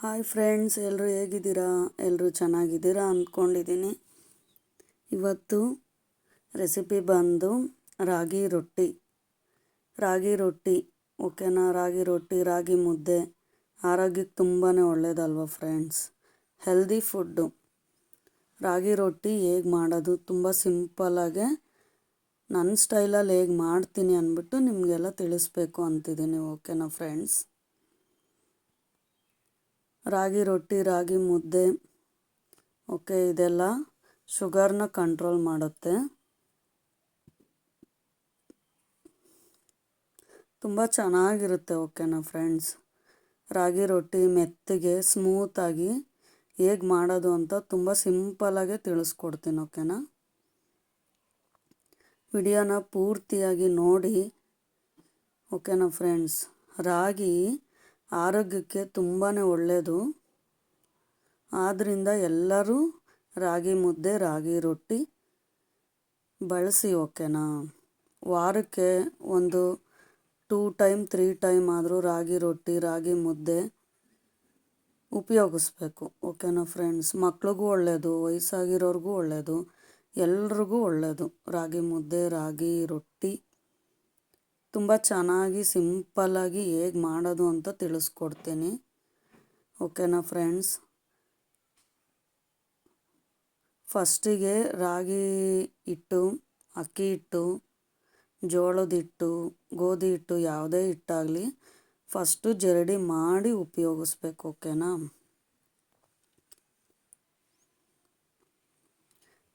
Hi friends, ಎಲ್ಲರೂ ಹೇಗಿದ್ದೀರಾ? ಎಲ್ಲರೂ ಚೆನ್ನಾಗಿದ್ದೀರಾ ಅಂದ್ಕೊಂಡಿದ್ದೀನಿ. ಇವತ್ತು ರೆಸಿಪಿ ಬಂದು ರಾಗಿ ರೊಟ್ಟಿ ಓಕೆನಾ. ರಾಗಿ ರೊಟ್ಟಿ, ರಾಗಿ ಮುದ್ದೆ ಆರೋಗ್ಯಕ್ಕೆ ತುಂಬಾ ಒಳ್ಳೆಯದಲ್ವ ಫ್ರೆಂಡ್ಸ್. Healthy food. ರಾಗಿ ರೊಟ್ಟಿ ಹೇಗೆ ಮಾಡೋದು ತುಂಬ ಸಿಂಪಲ್ಲಾಗೆ ನನ್ನ ಸ್ಟೈಲಲ್ಲಿ ಹೇಗೆ ಮಾಡ್ತೀನಿ ಅಂದ್ಬಿಟ್ಟು ನಿಮಗೆಲ್ಲ ತಿಳಿಸ್ಬೇಕು ಅಂತಿದ್ದೀನಿ. ಓಕೆನಾ ಫ್ರೆಂಡ್ಸ್. ರಾಗಿ ರೊಟ್ಟಿ, ರಾಗಿ ಮುದ್ದೆ ಓಕೆ, ಇದೆಲ್ಲ ಶುಗರ್ನ ಕಂಟ್ರೋಲ್ ಮಾಡುತ್ತೆ. ತುಂಬ ಚೆನ್ನಾಗಿರುತ್ತೆ. ಓಕೆನಾ ಫ್ರೆಂಡ್ಸ್. ರಾಗಿ ರೊಟ್ಟಿ ಮೆತ್ತಗೆ ಸ್ಮೂತಾಗಿ ಹೇಗೆ ಮಾಡೋದು ಅಂತ ತುಂಬ ಸಿಂಪಲ್ಲಾಗೆ ತಿಳಿಸ್ಕೊಡ್ತೀನಿ. ಓಕೆನಾ. ವಿಡಿಯೋನ ಪೂರ್ತಿಯಾಗಿ ನೋಡಿ. ಓಕೆನಾ ಫ್ರೆಂಡ್ಸ್. ರಾಗಿ ಆರೋಗ್ಯಕ್ಕೆ ತುಂಬಾ ಒಳ್ಳೆಯದು. ಆದ್ದರಿಂದ ಎಲ್ಲರೂ ರಾಗಿ ಮುದ್ದೆ, ರಾಗಿ ರೊಟ್ಟಿ ಬಳಸಿ. ಓಕೆನಾ. ವಾರಕ್ಕೆ ಒಂದು 2 ಟೈಮ್ 3 ಟೈಮ್ ಆದರೂ ರಾಗಿ ರೊಟ್ಟಿ, ರಾಗಿ ಮುದ್ದೆ ಉಪಯೋಗಿಸ್ಬೇಕು. ಓಕೆನಾ ಫ್ರೆಂಡ್ಸ್. ಮಕ್ಳಿಗೂ ಒಳ್ಳೆಯದು, ವಯಸ್ಸಾಗಿರೋರಿಗೂ ಒಳ್ಳೆಯದು, ಎಲ್ರಿಗೂ ಒಳ್ಳೆಯದು. ರಾಗಿ ಮುದ್ದೆ, ರಾಗಿ ರೊಟ್ಟಿ ತುಂಬ ಚೆನ್ನಾಗಿ ಸಿಂಪಲ್ಲಾಗಿ ಹೇಗೆ ಮಾಡೋದು ಅಂತ ತಿಳಿಸ್ಕೊಡ್ತೀನಿ. ಓಕೆನಾ ಫ್ರೆಂಡ್ಸ್. ಫಸ್ಟಿಗೆ ರಾಗಿ ಹಿಟ್ಟು, ಅಕ್ಕಿ ಹಿಟ್ಟು, ಜೋಳದ ಹಿಟ್ಟು, ಗೋಧಿ ಹಿಟ್ಟು ಯಾವುದೇ ಹಿಟ್ಟಾಗಲಿ ಫಸ್ಟು ಜರಡಿ ಮಾಡಿ ಉಪಯೋಗಿಸ್ಬೇಕು. ಓಕೆನಾ.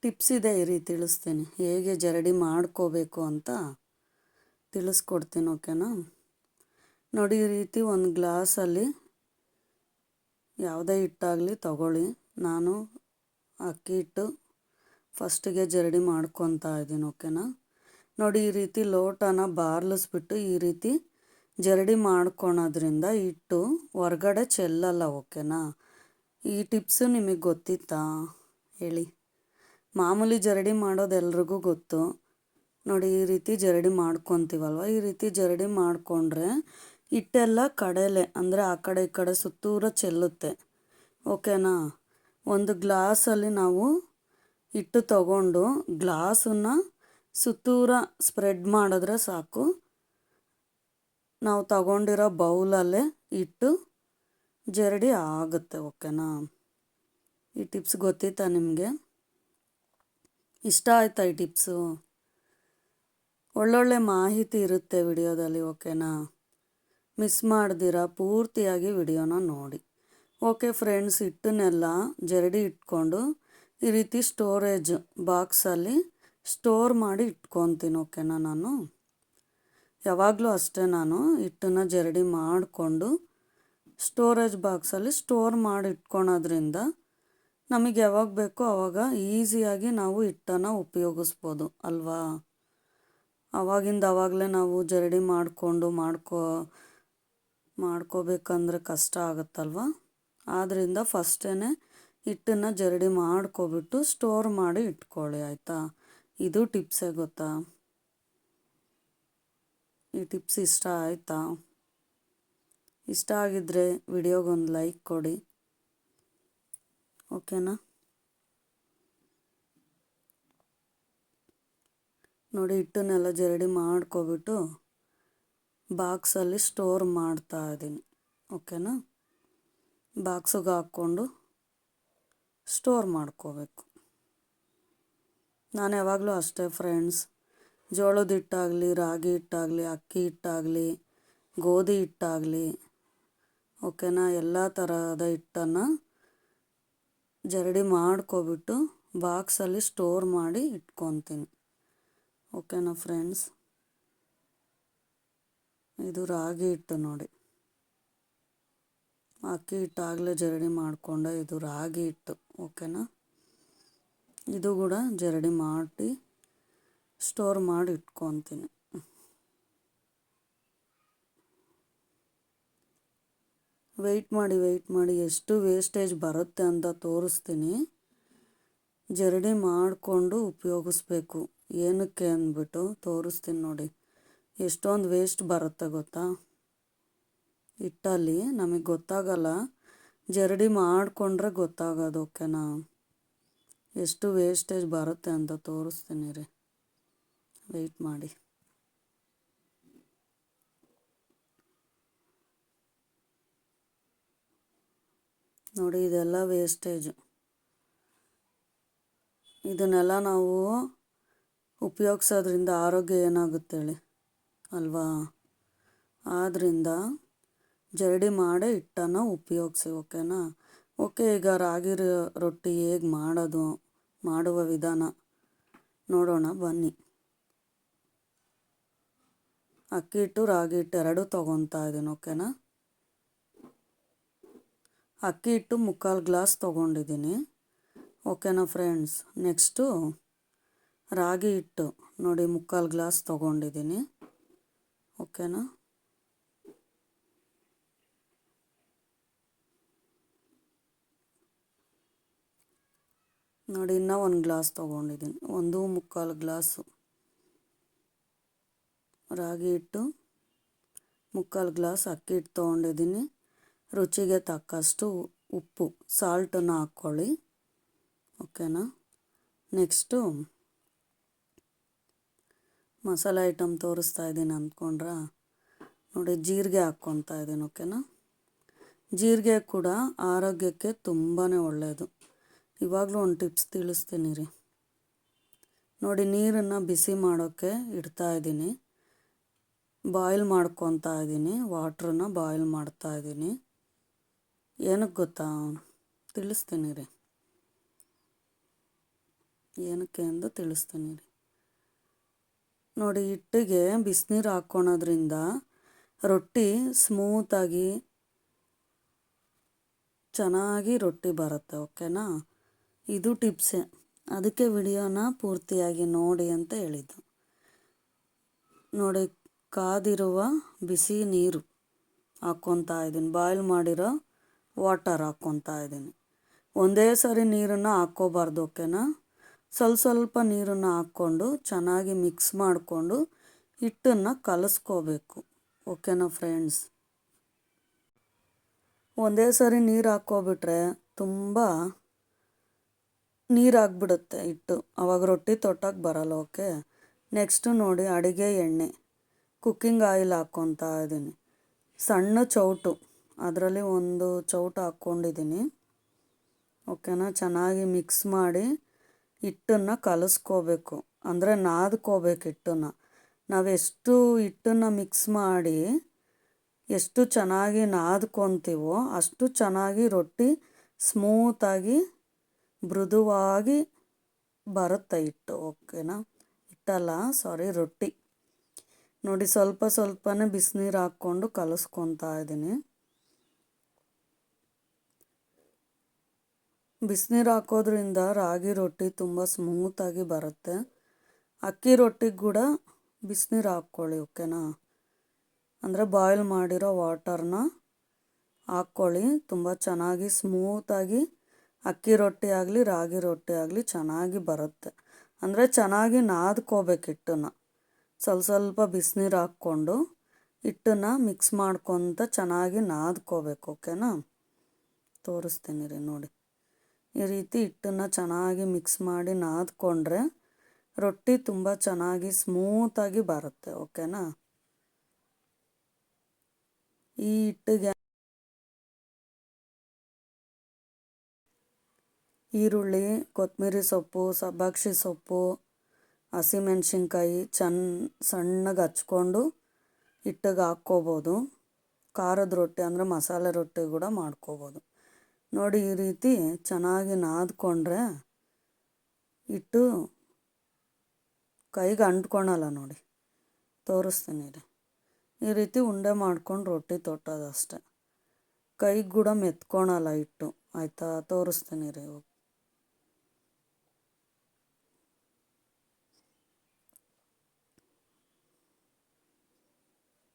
ಟಿಪ್ಸ್ ಇದೆ, ಇರಿ ತಿಳಿಸ್ತೀನಿ ಹೇಗೆ ಜರಡಿ ಮಾಡ್ಕೋಬೇಕು ಅಂತ ತಿಳಿಸ್ಕೊಡ್ತೀನಿ. ಓಕೆನಾ. ನೋಡಿ, ಈ ರೀತಿ ಒಂದು ಗ್ಲಾಸಲ್ಲಿ ಯಾವುದೇ ಹಿಟ್ಟಾಗಲಿ ತಗೊಳ್ಳಿ. ನಾನು ಅಕ್ಕಿ ಹಿಟ್ಟು ಫಸ್ಟಿಗೆ ಜರಡಿ ಮಾಡ್ಕೊತಾ ಇದ್ದೀನಿ. ಓಕೆನಾ. ನೋಡಿ, ಈ ರೀತಿ ಲೋಟನ ಬಾರ್ಲಿಸ್ಬಿಟ್ಟು ಈ ರೀತಿ ಜರಡಿ ಮಾಡ್ಕೊಳೋದ್ರಿಂದ ಹಿಟ್ಟು ಹೊರ್ಗಡೆ ಚೆಲ್ಲಲ್ಲ. ಓಕೆನಾ. ಈ ಟಿಪ್ಸು ನಿಮಗೆ ಗೊತ್ತಿತ್ತಾ ಹೇಳಿ? ಮಾಮೂಲಿ ಜರಡಿ ಮಾಡೋದು ಎಲ್ರಿಗೂ ಗೊತ್ತು. ನೋಡಿ, ಈ ರೀತಿ ಜರಡಿ ಮಾಡ್ಕೊತೀವಲ್ವ, ಈ ರೀತಿ ಜರಡಿ ಮಾಡಿಕೊಂಡ್ರೆ ಹಿಟ್ಟೆಲ್ಲ ಕಡೆಲೆ ಅಂದರೆ ಆ ಕಡೆ ಈ ಕಡೆ ಸುತ್ತೂರ ಚೆಲ್ಲುತ್ತೆ. ಓಕೆನಾ. ಒಂದು ಗ್ಲಾಸಲ್ಲಿ ನಾವು ಹಿಟ್ಟು ತಗೊಂಡು ಗ್ಲಾಸನ್ನು ಸುತ್ತೂರ ಸ್ಪ್ರೆಡ್ ಮಾಡಿದ್ರೆ ಸಾಕು. ನಾವು ತಗೊಂಡಿರೋ ಬೌಲಲ್ಲೇ ಹಿಟ್ಟು ಜರಡಿ ಆಗುತ್ತೆ. ಓಕೆನಾ. ಈ ಟಿಪ್ಸ್ ಗೊತ್ತಿತ್ತಾ ನಿಮಗೆ? ಇಷ್ಟ ಆಯ್ತಾ ಈ ಟಿಪ್ಸು? ಒಳ್ಳೊಳ್ಳೆ ಮಾಹಿತಿ ಇರುತ್ತೆ ವಿಡಿಯೋದಲ್ಲಿ. ಓಕೆನಾ. ಮಿಸ್ ಮಾಡ್ದಿರ ಪೂರ್ತಿಯಾಗಿ ವಿಡಿಯೋನ ನೋಡಿ. Okay friends. ಹಿಟ್ಟನ್ನೆಲ್ಲ ಜರಡಿ ಇಟ್ಕೊಂಡು ಈ ರೀತಿ ಸ್ಟೋರೇಜ್ ಬಾಕ್ಸಲ್ಲಿ ಸ್ಟೋರ್ ಮಾಡಿ ಇಟ್ಕೊತೀನಿ. ಓಕೆನಾ. ನಾನು ಯಾವಾಗಲೂ ಅಷ್ಟೇ, ನಾನು ಹಿಟ್ಟನ್ನು ಜರಡಿ ಮಾಡಿಕೊಂಡು ಸ್ಟೋರೇಜ್ ಬಾಕ್ಸಲ್ಲಿ ಸ್ಟೋರ್ ಮಾಡಿ ಇಟ್ಕೊಳೋದ್ರಿಂದ ನಮಗೆ ಯಾವಾಗ ಬೇಕೋ ಆವಾಗ ಈಸಿಯಾಗಿ ನಾವು ಹಿಟ್ಟನ್ನು ಉಪಯೋಗಿಸ್ಬೋದು ಅಲ್ವಾ. ಆವಾಗಲೇ ನಾವು ಜರಡಿ ಮಾಡ್ಕೋಬೇಕಂದ್ರೆ ಕಷ್ಟ ಆಗುತ್ತಲ್ವ. ಆದ್ದರಿಂದ ಫಸ್ಟೇ ಹಿಟ್ಟನ್ನು ಜರಡಿ ಮಾಡ್ಕೊಬಿಟ್ಟು ಸ್ಟೋರ್ ಮಾಡಿ ಇಟ್ಕೊಳ್ಳಿ. ಆಯಿತಾ. ಇದು ಟಿಪ್ಸೇ ಗೊತ್ತಾ? ಈ ಟಿಪ್ಸ್ ಇಷ್ಟ ಆಯಿತಾ? ಇಷ್ಟ ಆಗಿದ್ದರೆ ವಿಡಿಯೋಗೊಂದು ಲೈಕ್ ಕೊಡಿ. ಓಕೆನಾ. ನೋಡಿ, ಹಿಟ್ಟನ್ನೆಲ್ಲ ಜರಡಿ ಮಾಡ್ಕೊಬಿಟ್ಟು ಬಾಕ್ಸಲ್ಲಿ ಸ್ಟೋರ್ ಮಾಡ್ತಾ ಇದ್ದೀನಿ. ಓಕೆನಾ. ಬಾಕ್ಸಿಗೆ ಹಾಕ್ಕೊಂಡು ಸ್ಟೋರ್ ಮಾಡ್ಕೋಬೇಕು. ನಾನು ಯಾವಾಗಲೂ ಅಷ್ಟೇ ಫ್ರೆಂಡ್ಸ್. ಜೋಳದ ಹಿಟ್ಟಾಗಲಿ, ರಾಗಿ ಹಿಟ್ಟಾಗಲಿ, ಅಕ್ಕಿ ಹಿಟ್ಟಾಗಲಿ, ಗೋಧಿ ಹಿಟ್ಟಾಗಲಿ ಓಕೆನಾ, ಎಲ್ಲ ಥರದ ಹಿಟ್ಟನ್ನು ಜರಡಿ ಮಾಡ್ಕೊಬಿಟ್ಟು ಬಾಕ್ಸಲ್ಲಿ ಸ್ಟೋರ್ ಮಾಡಿ ಇಟ್ಕೊತೀನಿ. ಓಕೆನಾ ಫ್ರೆಂಡ್ಸ್. ಇದು ರಾಗಿ ಹಿಟ್ಟು ನೋಡಿ. ಅಕ್ಕಿ ಹಿಟ್ಟಾಗಲೇ ಜರಡಿ ಮಾಡಿಕೊಂಡೆ. ಇದು ರಾಗಿ ಹಿಟ್ಟು. ಓಕೆನಾ. ಇದು ಕೂಡ ಜರಡಿ ಮಾಡಿ ಸ್ಟೋರ್ ಮಾಡಿ ಇಟ್ಕೊತೀನಿ. ವೆಯ್ಟ್ ಮಾಡಿ ಎಷ್ಟು ವೇಸ್ಟೇಜ್ ಬರುತ್ತೆ ಅಂತ ತೋರಿಸ್ತೀನಿ. ಜರಡಿ ಮಾಡಿಕೊಂಡು ಉಪಯೋಗಿಸ್ಬೇಕು. ಏನಕ್ಕೆ ಅಂದ್ಬಿಟ್ಟು ತೋರಿಸ್ತೀನಿ ನೋಡಿ. ಎಷ್ಟೊಂದು ವೇಸ್ಟ್ ಬರುತ್ತೆ ಗೊತ್ತಾ ಹಿಟ್ಟಲ್ಲಿ. ನಮಗೆ ಗೊತ್ತಾಗಲ್ಲ ಜರಡಿ ಮಾಡಿಕೊಂಡ್ರೆ ಗೊತ್ತಾಗೋದು, ಓಕೆನಾ. ಎಷ್ಟು ವೇಸ್ಟೇಜ್ ಬರುತ್ತೆ ಅಂತ ತೋರಿಸ್ತೀನಿ ರೀ, ವೆಯ್ಟ್ ಮಾಡಿ. ನೋಡಿ, ಇದೆಲ್ಲ ವೇಸ್ಟೇಜು. ಇದನ್ನೆಲ್ಲ ನಾವು ಉಪಯೋಗಿಸೋದ್ರಿಂದ ಆರೋಗ್ಯ ಏನಾಗುತ್ತೆ ಹೇಳಿ ಅಲ್ವಾ. ಆದ್ದರಿಂದ ಜರಡಿ ಮಾಡೋ ಹಿಟ್ಟನ್ನು ಉಪಯೋಗಿಸಿ, ಓಕೆನಾ. ಓಕೆ, ಈಗ ರಾಗಿ ರೊಟ್ಟಿ ಹೇಗೆ ಮಾಡುವ ವಿಧಾನ ನೋಡೋಣ ಬನ್ನಿ. ಅಕ್ಕಿ ಹಿಟ್ಟು ರಾಗಿ ಹಿಟ್ಟು ಎರಡೂ ತೊಗೊತಾ ಇದ್ದೀನಿ, ಓಕೆನಾ. ಅಕ್ಕಿ ಹಿಟ್ಟು 3/4 ಗ್ಲಾಸ್ ತೊಗೊಂಡಿದ್ದೀನಿ, ಓಕೆನಾ ಫ್ರೆಂಡ್ಸ್. ನೆಕ್ಸ್ಟು ರಾಗಿ ಹಿಟ್ಟು ನೋಡಿ 3/4 ಗ್ಲಾಸ್ ತೊಗೊಂಡಿದ್ದೀನಿ, ಓಕೆನಾ. ನೋಡಿ, ಇನ್ನೂ 1 ಗ್ಲಾಸ್ ತೊಗೊಂಡಿದ್ದೀನಿ. 1/4 ಗ್ಲಾಸು ರಾಗಿ ಹಿಟ್ಟು, 3/4 ಗ್ಲಾಸ್ ಅಕ್ಕಿ ಹಿಟ್ಟು ತೊಗೊಂಡಿದ್ದೀನಿ. ರುಚಿಗೆ ತಕ್ಕಷ್ಟು ಉಪ್ಪು, ಸಾಲ್ಟನ್ನು ಹಾಕ್ಕೊಳ್ಳಿ, ಓಕೆನಾ. ನೆಕ್ಸ್ಟು ಮಸಾಲೆ ಐಟಮ್ ತೋರಿಸ್ತಾ ಇದ್ದೀನಿ ಅಂದ್ಕೊಂಡ್ರೆ ನೋಡಿ, ಜೀರಿಗೆ ಹಾಕ್ಕೊತಾ ಇದ್ದೀನಿ, ಓಕೆನಾ. ಜೀರಿಗೆ ಕೂಡ ಆರೋಗ್ಯಕ್ಕೆ ತುಂಬಾ ಒಳ್ಳೆಯದು. ಇವಾಗಲೂ ಒಂದು ಟಿಪ್ಸ್ ತಿಳಿಸ್ತೀನಿ ರೀ. ನೋಡಿ, ನೀರನ್ನು ಬಿಸಿ ಮಾಡೋಕ್ಕೆ ಇಡ್ತಾಯಿದ್ದೀನಿ, ಬಾಯ್ಲ್ ಮಾಡ್ಕೊತಾ ಇದ್ದೀನಿ, ವಾಟ್ರನ್ನ ಬಾಯ್ಲ್ ಮಾಡ್ತಾಯಿದ್ದೀನಿ. ಏನಕ್ಕೆ ಗೊತ್ತಾ, ತಿಳಿಸ್ತೀನಿ ರೀ, ಏನಕ್ಕೆ ಎಂದು ತಿಳಿಸ್ತೀನಿ ರೀ. ನೋಡಿ, ಹಿಟ್ಟಿಗೆ ಬಿಸಿನೀರು ಹಾಕ್ಕೊಳೋದ್ರಿಂದ ರೊಟ್ಟಿ ಸ್ಮೂತಾಗಿ ಚೆನ್ನಾಗಿ ರೊಟ್ಟಿ ಬರುತ್ತೆ, ಓಕೆನಾ. ಇದು ಟಿಪ್ಸೇ, ಅದಕ್ಕೆ ವಿಡಿಯೋನ ಪೂರ್ತಿಯಾಗಿ ನೋಡಿ ಅಂತ ಹೇಳಿದ್ದು. ನೋಡಿ, ಕಾದಿರುವ ಬಿಸಿ ನೀರು ಹಾಕ್ಕೊತಾ ಇದ್ದೀನಿ, ಬಾಯ್ಲ್ ಮಾಡಿರೋ ವಾಟರ್ ಹಾಕ್ಕೊತಾ ಇದ್ದೀನಿ. ಒಂದೇ ಸರಿ ನೀರನ್ನು ಹಾಕ್ಕೋಬಾರ್ದು, ಓಕೆನಾ. ಸ್ವಲ್ಪ ನೀರನ್ನು ಹಾಕ್ಕೊಂಡು ಚೆನ್ನಾಗಿ ಮಿಕ್ಸ್ ಮಾಡಿಕೊಂಡು ಹಿಟ್ಟನ್ನು ಕಲಿಸ್ಕೋಬೇಕು, ಓಕೆನಾ ಫ್ರೆಂಡ್ಸ್. ಒಂದೇ ಸರಿ ನೀರು ಹಾಕ್ಕೊಬಿಟ್ರೆ ತುಂಬ ನೀರಾಗ್ಬಿಡುತ್ತೆ ಹಿಟ್ಟು, ಆವಾಗ ರೊಟ್ಟಿ ತೊಟ್ಟಕ್ಕೆ ಬರಲ್ಲ, ಓಕೆ. ನೆಕ್ಸ್ಟು ನೋಡಿ, ಅಡುಗೆ ಎಣ್ಣೆ ಕುಕ್ಕಿಂಗ್ ಆಯಿಲ್ ಹಾಕ್ಕೊತಾ ಇದ್ದೀನಿ. ಸಣ್ಣ ಚೌಟು, ಅದರಲ್ಲಿ 1 ಚೌಟು ಹಾಕ್ಕೊಂಡಿದ್ದೀನಿ, ಓಕೆನಾ. ಚೆನ್ನಾಗಿ ಮಿಕ್ಸ್ ಮಾಡಿ ಹಿಟ್ಟನ್ನು ಕಲಿಸ್ಕೋಬೇಕು, ಅಂದರೆ ನಾದ್ಕೋಬೇಕು ಹಿಟ್ಟನ್ನು. ನಾವೆಷ್ಟು ಹಿಟ್ಟನ್ನು ಮಿಕ್ಸ್ ಮಾಡಿ ಎಷ್ಟು ಚೆನ್ನಾಗಿ ನಾದ್ಕೊತೀವೋ ಅಷ್ಟು ಚೆನ್ನಾಗಿ ರೊಟ್ಟಿ ಸ್ಮೂತಾಗಿ ಮೃದುವಾಗಿ ಬರುತ್ತೆ ಹಿಟ್ಟು, ಓಕೆನಾ. ಹಿಟ್ಟಲ್ಲ, ಸಾರಿ, ರೊಟ್ಟಿ. ನೋಡಿ, ಸ್ವಲ್ಪನೇ ಬಿಸಿನೀರು ಹಾಕ್ಕೊಂಡು ಕಲಿಸ್ಕೊತಾ ಇದ್ದೀನಿ. ಬಿಸಿನೀರು ಹಾಕೋದ್ರಿಂದ ರಾಗಿ ರೊಟ್ಟಿ ತುಂಬ ಸ್ಮೂತಾಗಿ ಬರುತ್ತೆ. ಅಕ್ಕಿ ರೊಟ್ಟಿಗೆ ಕೂಡ ಬಿಸಿನೀರು ಹಾಕ್ಕೊಳ್ಳಿ, ಓಕೆನಾ. ಅಂದರೆ ಬಾಯ್ಲ್ ಮಾಡಿರೋ ವಾಟರ್ನ ಹಾಕ್ಕೊಳ್ಳಿ, ತುಂಬ ಚೆನ್ನಾಗಿ ಸ್ಮೂತಾಗಿ ಅಕ್ಕಿ ರೊಟ್ಟಿ ಆಗಲಿ ರಾಗಿ ರೊಟ್ಟಿ ಆಗಲಿ ಚೆನ್ನಾಗಿ ಬರುತ್ತೆ. ಅಂದರೆ ಚೆನ್ನಾಗಿ ನಾದ್ಕೋಬೇಕು ಹಿಟ್ಟನ್ನು. ಸ್ವಲ್ಪ ಬಿಸಿನೀರು ಹಾಕ್ಕೊಂಡು ಹಿಟ್ಟನ್ನು ಮಿಕ್ಸ್ ಮಾಡ್ಕೊತ ಚೆನ್ನಾಗಿ ನಾದ್ಕೋಬೇಕು, ಓಕೆನಾ. ತೋರಿಸ್ತೀನಿ ರೀ, ನೋಡಿ, ಈ ರೀತಿ ಹಿಟ್ಟನ್ನು ಚೆನ್ನಾಗಿ ಮಿಕ್ಸ್ ಮಾಡಿ ನಾದ್ಕೊಂಡ್ರೆ ರೊಟ್ಟಿ ತುಂಬ ಚೆನ್ನಾಗಿ ಸ್ಮೂತಾಗಿ ಬರುತ್ತೆ, ಓಕೆನಾ. ಈ ಹಿಟ್ಟಿಗೆ ಈರುಳ್ಳಿ, ಕೊತ್ತಂಬರಿ ಸೊಪ್ಪು, ಸಬ್ಬಾಕ್ಷಿ ಸೊಪ್ಪು, ಹಸಿಮೆಣ್ಸಿನ್ಕಾಯಿ ಸಣ್ಣಗೆ ಹಚ್ಕೊಂಡು ಹಿಟ್ಟಿಗೆ ಹಾಕ್ಕೋಬೋದು. ಖಾರದ ರೊಟ್ಟಿ ಅಂದರೆ ಮಸಾಲೆ ರೊಟ್ಟಿ ಕೂಡ ಮಾಡ್ಕೋಬೋದು. ನೋಡಿ, ಈ ರೀತಿ ಚೆನ್ನಾಗಿ ನಾದ್ಕೊಂಡ್ರೆ ಹಿಟ್ಟು ಕೈಗೆ ಅಂಟ್ಕೊಳಲ್ಲ. ನೋಡಿ, ತೋರಿಸ್ತೀನಿ ರೀ, ಈ ರೀತಿ ಉಂಡೆ ಮಾಡ್ಕೊಂಡು ರೊಟ್ಟಿ ತೊಟ್ಟೋದಷ್ಟೆ, ಕೈಗೆ ಕೂಡ ಮೆತ್ಕೊಳಲ್ಲ ಹಿಟ್ಟು, ಆಯಿತಾ. ತೋರಿಸ್ತೀನಿ ರೀ.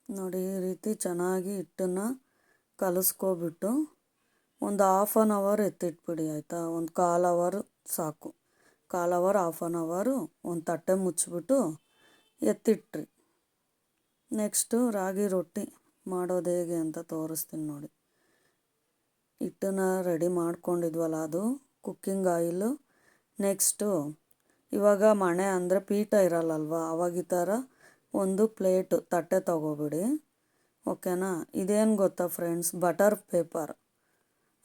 ನೋಡಿ, ಈ ರೀತಿ ಚೆನ್ನಾಗಿ ಹಿಟ್ಟನ್ನು ಕಲಿಸ್ಕೊಬಿಟ್ಟು ಒಂದು 1/2 ಅವರ್ ಎತ್ತಿಟ್ಬಿಡಿ, ಆಯಿತಾ. ಒಂದು 1/4 ಅವರ್ ಸಾಕು, 1/4 ಅವರ್ 1/2 ಅವರು ಒಂದು ತಟ್ಟೆ ಮುಚ್ಚಿಬಿಟ್ಟು ಎತ್ತಿಟ್ರಿ. ನೆಕ್ಸ್ಟು ರಾಗಿ ರೊಟ್ಟಿ ಮಾಡೋದು ಹೇಗೆ ಅಂತ ತೋರಿಸ್ತೀನಿ ನೋಡಿ. ಹಿಟ್ಟನ್ನ ರೆಡಿ ಮಾಡ್ಕೊಂಡಿದ್ವಲ್ಲ ಅದು ಕುಕ್ಕಿಂಗ್ ಆಯಿಲು. ನೆಕ್ಸ್ಟು ಇವಾಗ ಮಣೆ ಅಂದರೆ ಪೀಠ ಇರಲ್ಲಲ್ವ, ಅವಾಗ ಈ ಥರ ಒಂದು ಪ್ಲೇಟು ತಟ್ಟೆ ತಗೋಬಿಡಿ. ಓಕೆನಾ. ಇದೇನು ಗೊತ್ತಾ ಫ್ರೆಂಡ್ಸ್, ಬಟರ್ ಪೇಪರ್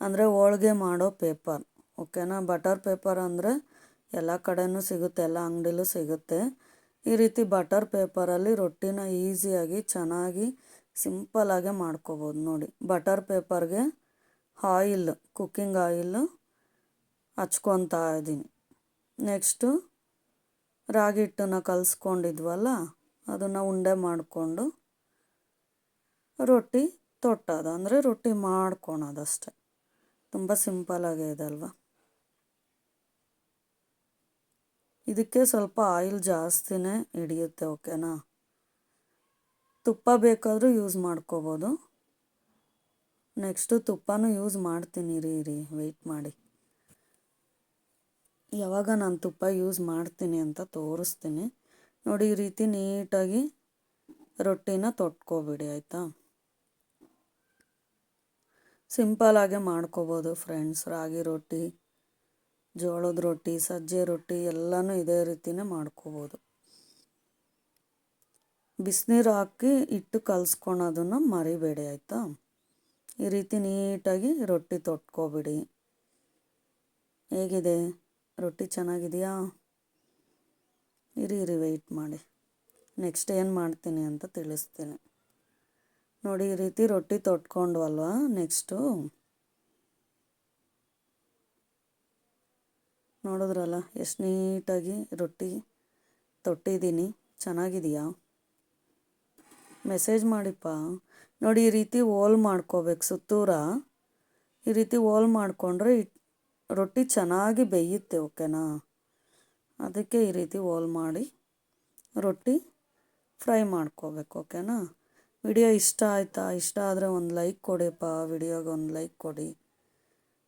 ಅಂದರೆ ಹೋಳ್ಗೆ ಮಾಡೋ ಪೇಪರ್. ಓಕೆನಾ. ಬಟರ್ ಪೇಪರ್ ಅಂದರೆ ಎಲ್ಲ ಕಡೆನೂ ಸಿಗುತ್ತೆ, ಎಲ್ಲ ಅಂಗಡಿಲೂ ಸಿಗುತ್ತೆ. ಈ ರೀತಿ ಬಟರ್ ಪೇಪರಲ್ಲಿ ರೊಟ್ಟಿನ ಈಸಿಯಾಗಿ ಚೆನ್ನಾಗಿ ಸಿಂಪಲಾಗೆ ಮಾಡ್ಕೋಬೋದು ನೋಡಿ. ಬಟರ್ ಪೇಪರ್ಗೆ ಆಯಿಲ್, ಕುಕ್ಕಿಂಗ್ ಆಯಿಲ್ ಹಚ್ಕೊತಾ ಇದ್ದೀನಿ. ನೆಕ್ಸ್ಟು ರಾಗಿ ಹಿಟ್ಟನ್ನು ಕಲಿಸ್ಕೊಂಡಿದ್ವಲ್ಲ ಅದನ್ನು ಉಂಡೆ ಮಾಡಿಕೊಂಡು ರೊಟ್ಟಿ ತೊಟ್ಟೋದು, ಅಂದರೆ ರೊಟ್ಟಿ ಮಾಡ್ಕೊಳೋದಷ್ಟೆ. ತುಂಬ ಸಿಂಪಲಾಗೇ ಇದೆ ಅಲ್ವಾ. ಇದಕ್ಕೆ ಸ್ವಲ್ಪ ಆಯಿಲ್ ಜಾಸ್ತಿನೇ ಹಿಡಿಯುತ್ತೆ. ಓಕೆನಾ. ತುಪ್ಪ ಬೇಕಾದರೂ ಯೂಸ್ ಮಾಡ್ಕೋಬೋದು. ನೆಕ್ಸ್ಟು ತುಪ್ಪನೂ ಯೂಸ್ ಮಾಡ್ತೀನಿ, ರೀ ವೆಯ್ಟ್ ಮಾಡಿ. ಯಾವಾಗ ನಾನು ತುಪ್ಪ ಯೂಸ್ ಮಾಡ್ತೀನಿ ಅಂತ ತೋರಿಸ್ತೀನಿ ನೋಡಿ. ಈ ರೀತಿ ನೀಟಾಗಿ ರೊಟ್ಟಿನ ತೊಟ್ಕೊಬಿಡಿ ಆಯಿತಾ. ಸಿಂಪಲಾಗೆ ಮಾಡ್ಕೋಬೋದು ಫ್ರೆಂಡ್ಸ್. ರಾಗಿ ರೊಟ್ಟಿ, ಜೋಳದ ರೊಟ್ಟಿ, ಸಜ್ಜೆ ರೊಟ್ಟಿ ಎಲ್ಲನೂ ಇದೇ ರೀತಿನೇ ಮಾಡ್ಕೋಬೋದು. ಬಿಸಿನೀರು ಹಾಕಿ ಹಿಟ್ಟು ಕಲಿಸ್ಕೊಳೋದನ್ನು ಮರಿಬೇಡಿ ಆಯಿತಾ. ಈ ರೀತಿ ನೀಟಾಗಿ ರೊಟ್ಟಿ ತೊಟ್ಕೊಬಿಡಿ. ಹೇಗಿದೆ ರೊಟ್ಟಿ, ಚೆನ್ನಾಗಿದೆಯಾ? ಇರಿ ವೆಯ್ಟ್ ಮಾಡಿ. ನೆಕ್ಸ್ಟ್ ಏನು ಮಾಡ್ತೀನಿ ಅಂತ ತಿಳಿಸ್ತೀನಿ ನೋಡಿ. ಈ ರೀತಿ ರೊಟ್ಟಿ ತೊಟ್ಕೊಂಡ್ವಲ್ವ, ನೆಕ್ಸ್ಟು ನೋಡಿದ್ರಲ್ಲ ಎಷ್ಟು ನೀಟಾಗಿ ರೊಟ್ಟಿ ತೊಟ್ಟಿದ್ದೀನಿ. ಚೆನ್ನಾಗಿದೆಯಾ? ಮೆಸೇಜ್ ಮಾಡಿಪ್ಪ ನೋಡಿ. ಈ ರೀತಿ ಹೋಲ್ ಮಾಡ್ಕೋಬೇಕು ಸುತ್ತೂರ. ಈ ರೀತಿ ಹೋಲ್ ಮಾಡಿಕೊಂಡ್ರೆ ರೊಟ್ಟಿ ಚೆನ್ನಾಗಿ ಬೇಯುತ್ತೆ. ಓಕೆನಾ. ಅದಕ್ಕೆ ಈ ರೀತಿ ಹೋಲ್ ಮಾಡಿ ರೊಟ್ಟಿ ಫ್ರೈ ಮಾಡ್ಕೋಬೇಕು. ಓಕೆನಾ. ವಿಡಿಯೋ ಇಷ್ಟ ಆಯಿತಾ? ಇಷ್ಟ ಆದರೆ ಒಂದು ಲೈಕ್ ಕೊಡಿಪ್ಪ, ವಿಡಿಯೋಗೆ ಒಂದು ಲೈಕ್ ಕೊಡಿ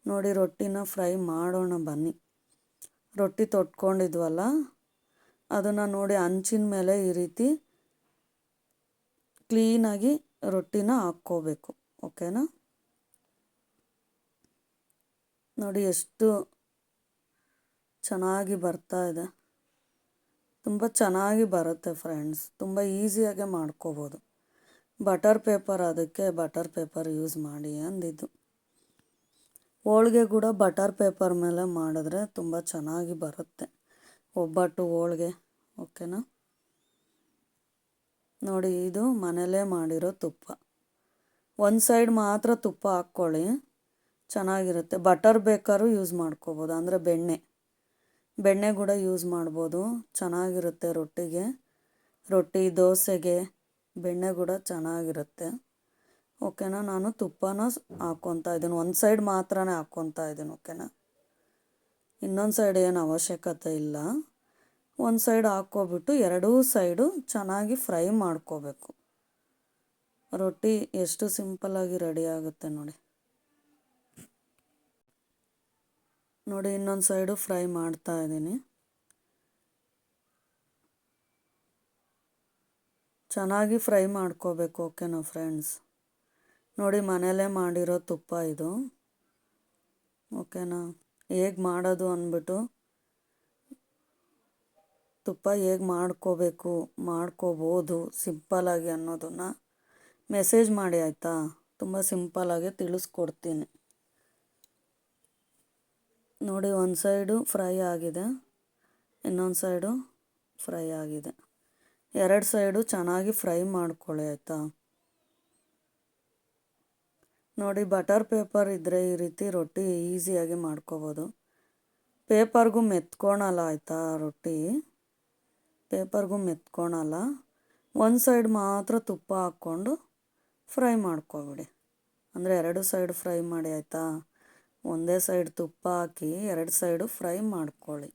ನೋಡಿ. ರೊಟ್ಟಿನ ಫ್ರೈ ಮಾಡೋಣ ಬನ್ನಿ. ರೊಟ್ಟಿ ತೊಟ್ಕೊಂಡಿದ್ವಲ್ಲ ಅದನ್ನು ನೋಡಿ ಹಂಚಿನ ಮೇಲೆ ಈ ರೀತಿ ಕ್ಲೀನಾಗಿ ರೊಟ್ಟಿನ ಹಾಕ್ಕೋಬೇಕು. ಓಕೆನಾ. ನೋಡಿ ಎಷ್ಟು ಚೆನ್ನಾಗಿ ಬರ್ತಾ ಇದೆ. ತುಂಬ ಚೆನ್ನಾಗಿ ಬರುತ್ತೆ ಫ್ರೆಂಡ್ಸ್. ತುಂಬ ಈಸಿಯಾಗೆ ಮಾಡ್ಕೋಬೋದು. ಬಟರ್ ಪೇಪರ್, ಅದಕ್ಕೆ ಬಟರ್ ಪೇಪರ್ ಯೂಸ್ ಮಾಡಿ ಅಂದಿದ್ದು. ಹೋಳ್ಗೆ ಕೂಡ ಬಟರ್ ಪೇಪರ್ ಮೇಲೆ ಮಾಡಿದ್ರೆ ತುಂಬ ಚೆನ್ನಾಗಿ ಬರುತ್ತೆ, ಒಬ್ಬಟ್ಟು, ಹೋಳ್ಗೆ. ಓಕೆನಾ. ನೋಡಿ, ಇದು ಮನೇಲೇ ಮಾಡಿರೋ ತುಪ್ಪ. ಒಂದು ಸೈಡ್ ಮಾತ್ರ ತುಪ್ಪ ಹಾಕ್ಕೊಳ್ಳಿ, ಚೆನ್ನಾಗಿರುತ್ತೆ. ಬಟರ್ ಬೇಕಾದ್ರೂ ಯೂಸ್ ಮಾಡ್ಕೋಬೋದು, ಅಂದರೆ ಬೆಣ್ಣೆ ಕೂಡ ಯೂಸ್ ಮಾಡ್ಬೋದು, ಚೆನ್ನಾಗಿರುತ್ತೆ ರೊಟ್ಟಿಗೆ. ರೊಟ್ಟಿ, ದೋಸೆಗೆ ಬೆಣ್ಣೆ ಕೂಡ ಚೆನ್ನಾಗಿರುತ್ತೆ. ಓಕೆನಾ. ನಾನು ತುಪ್ಪನ ಹಾಕ್ಕೊತಾ ಇದ್ದೀನಿ. ಒಂದು ಸೈಡ್ ಮಾತ್ರನೇ ಹಾಕ್ಕೊತಾ ಇದ್ದೀನಿ. ಓಕೆನಾ. ಇನ್ನೊಂದು ಸೈಡ್ ಏನು ಅವಶ್ಯಕತೆ ಇಲ್ಲ. ಒಂದು ಸೈಡ್ ಹಾಕ್ಕೊಬಿಟ್ಟು ಎರಡೂ ಸೈಡು ಚೆನ್ನಾಗಿ ಫ್ರೈ ಮಾಡ್ಕೋಬೇಕು. ರೊಟ್ಟಿ ಎಷ್ಟು ಸಿಂಪಲ್ಲಾಗಿ ರೆಡಿ ಆಗುತ್ತೆ ನೋಡಿ. ನೋಡಿ, ಇನ್ನೊಂದು ಸೈಡು ಫ್ರೈ ಮಾಡ್ತಾ ಇದ್ದೀನಿ. ಚೆನ್ನಾಗಿ ಫ್ರೈ ಮಾಡ್ಕೋಬೇಕು. ಓಕೆನಾ ಫ್ರೆಂಡ್ಸ್. ನೋಡಿ, ಮನೇಲೇ ಮಾಡಿರೋ ತುಪ್ಪ ಇದು. ಓಕೆನಾ. ಹೇಗೆ ಮಾಡೋದು ಅಂದ್ಬಿಟ್ಟು, ತುಪ್ಪ ಹೇಗೆ ಮಾಡ್ಕೋಬೋದು ಸಿಂಪಲಾಗಿ ಅನ್ನೋದನ್ನು ಮೆಸೇಜ್ ಮಾಡಿ ಆಯಿತಾ. ತುಂಬ ಸಿಂಪಲಾಗಿ ತಿಳಿಸ್ಕೊಡ್ತೀನಿ ನೋಡಿ. ಒಂದು ಸೈಡು ಫ್ರೈ ಆಗಿದೆ, ಇನ್ನೊಂದು ಸೈಡು ಫ್ರೈ ಆಗಿದೆ. ಎರಡು ಸೈಡು ಚೆನ್ನಾಗಿ ಫ್ರೈ ಮಾಡ್ಕೊಳ್ಳಿ ಆಯಿತಾ. ನೋಡಿ, ಬಟರ್ ಪೇಪರ್ ಇದ್ದರೆ ಈ ರೀತಿ ರೊಟ್ಟಿ ಈಸಿಯಾಗಿ ಮಾಡ್ಕೋಬೋದು. ಪೇಪರ್ಗೂ ಮೆತ್ಕೊಳಲ್ಲ ಆಯಿತಾ. ರೊಟ್ಟಿ ಪೇಪರ್ಗೂ ಮೆತ್ಕೊಳಲ್ಲ. ಒಂದು ಸೈಡ್ ಮಾತ್ರ ತುಪ್ಪ ಹಾಕ್ಕೊಂಡು ಫ್ರೈ ಮಾಡ್ಕೊಬಿಡಿ. ಅಂದರೆ ಎರಡು ಸೈಡ್ ಫ್ರೈ ಮಾಡಿ ಆಯಿತಾ. ಒಂದೇ ಸೈಡ್ ತುಪ್ಪ ಹಾಕಿ ಎರಡು ಸೈಡು ಫ್ರೈ ಮಾಡ್ಕೊಳ್ಳಿ.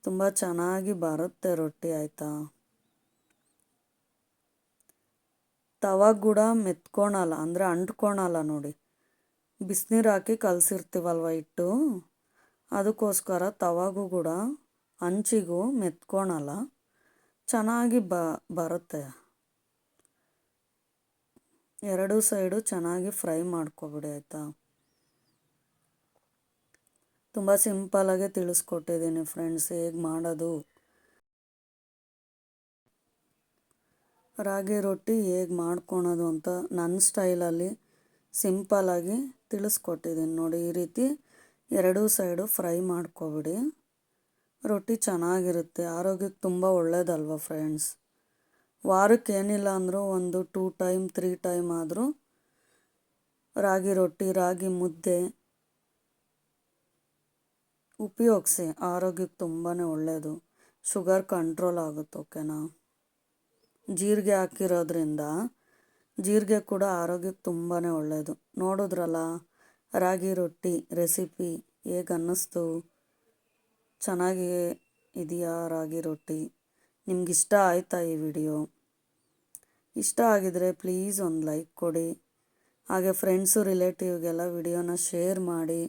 ತುಂಬ ಚೆನ್ನಾಗಿ ಬರುತ್ತೆ ರೊಟ್ಟಿ ಆಯಿತಾ. ತವ ಕೂಡ ಮೆತ್ಕೊಳಲ್ಲ, ಅಂದರೆ ಅಂಟ್ಕೊಳಲ್ಲ ನೋಡಿ. ಬಿಸಿನೀರು ಹಾಕಿ ಕಲಸಿರ್ತೀವಲ್ವ ಹಿಟ್ಟು, ಅದಕ್ಕೋಸ್ಕರ ತವಾಗೂ ಕೂಡ ಹಂಚಿಗೂ ಮೆತ್ಕೊಳಲ್ಲ, ಚೆನ್ನಾಗಿ ಬರುತ್ತೆ. ಎರಡೂ ಸೈಡು ಚೆನ್ನಾಗಿ ಫ್ರೈ ಮಾಡ್ಕೊಬಿಡಿ ಆಯಿತಾ. ತುಂಬ ಸಿಂಪಲಾಗೆ ತಿಳಿಸ್ಕೊಟ್ಟಿದ್ದೀನಿ ಫ್ರೆಂಡ್ಸ್ ಹೇಗೆ ಮಾಡೋದು. ರಾಗಿ ರೊಟ್ಟಿ ಹೇಗೆ ಮಾಡ್ಕೊಳೋದು ಅಂತ ನನ್ನ ಸ್ಟೈಲಲ್ಲಿ ಸಿಂಪಲಾಗಿ ತಿಳಿಸ್ಕೊಟ್ಟಿದ್ದೀನಿ ನೋಡಿ. ಈ ರೀತಿ ಎರಡೂ ಸೈಡು ಫ್ರೈ ಮಾಡ್ಕೊಬಿಡಿ. ರೊಟ್ಟಿ ಚೆನ್ನಾಗಿರುತ್ತೆ, ಆರೋಗ್ಯಕ್ಕೆ ತುಂಬ ಒಳ್ಳೆಯದಲ್ವ ಫ್ರೆಂಡ್ಸ್. ವಾರಕ್ಕೆ ಏನಿಲ್ಲ ಅಂದರೂ ಒಂದು 2 ಟೈಮ್ 3 ಟೈಮ್ ಆದರೂ ರಾಗಿ ರೊಟ್ಟಿ, ರಾಗಿ ಮುದ್ದೆ ಉಪಯೋಗಿಸಿ. ಆರೋಗ್ಯಕ್ಕೆ ತುಂಬಾ ಒಳ್ಳೆಯದು, ಶುಗರ್ ಕಂಟ್ರೋಲ್ ಆಗುತ್ತೆ. ಓಕೆನಾ. ಜೀರಿಗೆ ಹಾಕಿರೋದ್ರಿಂದ ಜೀರಿಗೆ ಕೂಡ ಆರೋಗ್ಯಕ್ಕೆ ತುಂಬಾ ಒಳ್ಳೆಯದು. ನೋಡಿದ್ರಲ್ಲ ರಾಗಿ ರೊಟ್ಟಿ ರೆಸಿಪಿ ಹೇಗೆ ಅನ್ನಿಸ್ತು? ಚೆನ್ನಾಗಿ ಇದೆಯಾ ರಾಗಿ ರೊಟ್ಟಿ? ನಿಮಗಿಷ್ಟ ಆಯಿತಾ ಈ ವಿಡಿಯೋ? ಇಷ್ಟ ಆಗಿದರೆ ಪ್ಲೀಸ್ ಒಂದು ಲೈಕ್ ಕೊಡಿ. ಹಾಗೆ ಫ್ರೆಂಡ್ಸು ರಿಲೇಟಿವ್ಗೆಲ್ಲ ವಿಡಿಯೋನ ಶೇರ್ ಮಾಡಿ.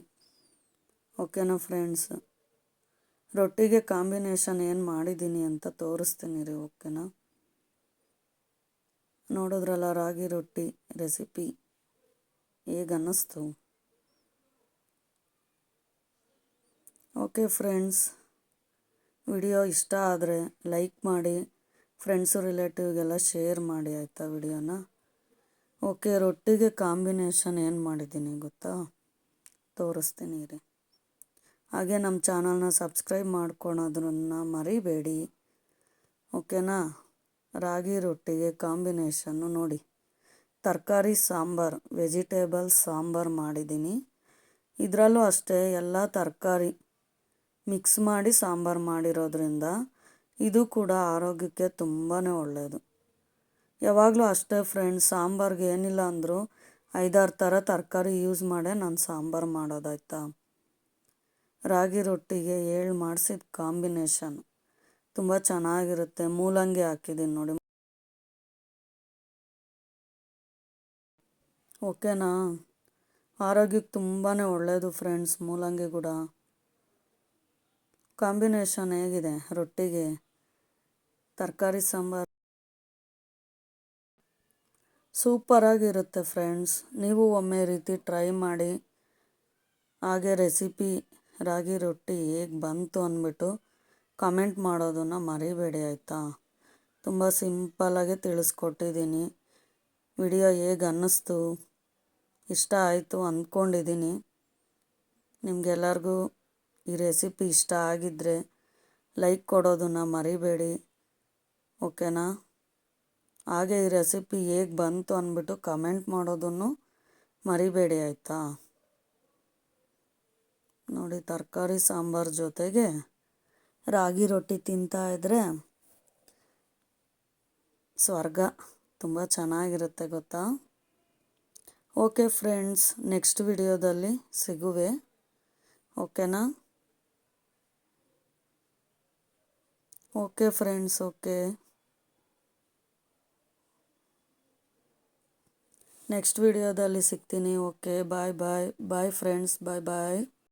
ಓಕೆನಾ ಫ್ರೆಂಡ್ಸ್. ರೊಟ್ಟಿಗೆ ಕಾಂಬಿನೇಷನ್ ಏನು ಮಾಡಿದ್ದೀನಿ ಅಂತ ತೋರಿಸ್ತೀನಿ ರೀ. ಓಕೆನಾ. ನೋಡಿದ್ರಲ್ಲ ರಾಗಿ ರೊಟ್ಟಿ ರೆಸಿಪಿ ಹೇಗೆ ಅನ್ನಿಸ್ತು? ಓಕೆ ಫ್ರೆಂಡ್ಸ್, ವಿಡಿಯೋ ಇಷ್ಟ ಆದರೆ ಲೈಕ್ ಮಾಡಿ, ಫ್ರೆಂಡ್ಸು ರಿಲೇಟಿವ್ಗೆಲ್ಲ ಶೇರ್ ಮಾಡಿ ಆಯಿತಾ ವಿಡಿಯೋನ. ಓಕೆ, ರೊಟ್ಟಿಗೆ ಕಾಂಬಿನೇಷನ್ ಏನು ಮಾಡಿದ್ದೀನಿ ಗೊತ್ತಾ? ತೋರಿಸ್ತೀನಿ ರೀ. ಹಾಗೆ ನಮ್ಮ ಚಾನಲ್ನ ಸಬ್ಸ್ಕ್ರೈಬ್ ಮಾಡ್ಕೊಳೋದನ್ನ ಮರಿಬೇಡಿ. ಓಕೆನಾ. ರಾಗಿ ರೊಟ್ಟಿಗೆ ಕಾಂಬಿನೇಷನ್ನು ನೋಡಿ, ತರಕಾರಿ ಸಾಂಬಾರು, ವೆಜಿಟೇಬಲ್ ಸಾಂಬಾರು ಮಾಡಿದ್ದೀನಿ. ಇದರಲ್ಲೂ ಅಷ್ಟೇ ಎಲ್ಲ ತರಕಾರಿ ಮಿಕ್ಸ್ ಮಾಡಿ ಸಾಂಬಾರು ಮಾಡಿರೋದ್ರಿಂದ ಇದು ಕೂಡ ಆರೋಗ್ಯಕ್ಕೆ ತುಂಬಾ ಒಳ್ಳೆಯದು. ಯಾವಾಗಲೂ ಅಷ್ಟೇ ಫ್ರೆಂಡ್ಸ್, ಸಾಂಬಾರ್ಗೆ ಏನಿಲ್ಲ ಅಂದರೂ 5-6 ಥರ ತರಕಾರಿ ಯೂಸ್ ಮಾಡೇ ನಾನು ಸಾಂಬಾರು ಮಾಡೋದಾಯ್ತಾ. ರಾಗಿ ರೊಟ್ಟಿಗೆ ಮಾಡಿಸಿದ ಕಾಂಬಿನೇಷನ್ ತುಂಬ ಚೆನ್ನಾಗಿರುತ್ತೆ. ಮೂಲಂಗಿ ಹಾಕಿದ್ದೀನಿ ನೋಡಿ. ಓಕೆನಾ. ಆರೋಗ್ಯಕ್ಕೆ ತುಂಬಾ ಒಳ್ಳೆಯದು ಫ್ರೆಂಡ್ಸ್ ಮೂಲಂಗಿ ಕೂಡ. ಕಾಂಬಿನೇಷನ್ ಹೇಗಿದೆ ರೊಟ್ಟಿಗೆ ತರಕಾರಿ ಸಾಂಬಾರು? ಸೂಪರಾಗಿರುತ್ತೆ ಫ್ರೆಂಡ್ಸ್. ನೀವು ಒಮ್ಮೆ ರೀತಿ ಟ್ರೈ ಮಾಡಿ. ಹಾಗೆ ರೆಸಿಪಿ ರಾಗಿ ರೊಟ್ಟಿ ಹೇಗೆ ಬಂತು ಅಂದ್ಬಿಟ್ಟು ಕಮೆಂಟ್ ಮಾಡೋದನ್ನು ಮರಿಬೇಡಿ ಆಯಿತಾ. ತುಂಬ ಸಿಂಪಲಾಗಿ ತಿಳಿಸ್ಕೊಟ್ಟಿದ್ದೀನಿ. ವಿಡಿಯೋ ಹೇಗೆ ಅನ್ನಿಸ್ತು? ಇಷ್ಟ ಆಯಿತು ಅಂದ್ಕೊಂಡಿದ್ದೀನಿ. ನಿಮಗೆಲ್ಲರಿಗೂ ಈ ರೆಸಿಪಿ ಇಷ್ಟ ಆಗಿದ್ದರೆ ಲೈಕ್ ಕೊಡೋದನ್ನು ಮರಿಬೇಡಿ. ಓಕೆನಾ. ಹಾಗೆ ಈ ರೆಸಿಪಿ ಹೇಗೆ ಬಂತು ಅಂದ್ಬಿಟ್ಟು ಕಮೆಂಟ್ ಮಾಡೋದನ್ನು ಮರಿಬೇಡಿ ಆಯಿತಾ. ನೋಡಿ, ತರಕಾರಿ ಸಾಂಬಾರು ಜೊತೆಗೆ ರಾಗಿ ರೊಟ್ಟಿ ತಿಂತಾಯಿದ್ರೆ ಸ್ವರ್ಗ. ತುಂಬ ಚೆನ್ನಾಗಿರುತ್ತೆ ಗೊತ್ತಾ. ಓಕೆ ಫ್ರೆಂಡ್ಸ್, ನೆಕ್ಸ್ಟ್ ವಿಡಿಯೋದಲ್ಲಿ ಸಿಗುವೆ. ಓಕೆನಾ. Okay friends. ಓಕೆ, ನೆಕ್ಸ್ಟ್ ವಿಡಿಯೋದಲ್ಲಿ ಸಿಗ್ತೀನಿ. ಓಕೆ, ಬಾಯ್ ಬಾಯ್. ಬಾಯ್ ಫ್ರೆಂಡ್ಸ್, ಬಾಯ್ ಬಾಯ್.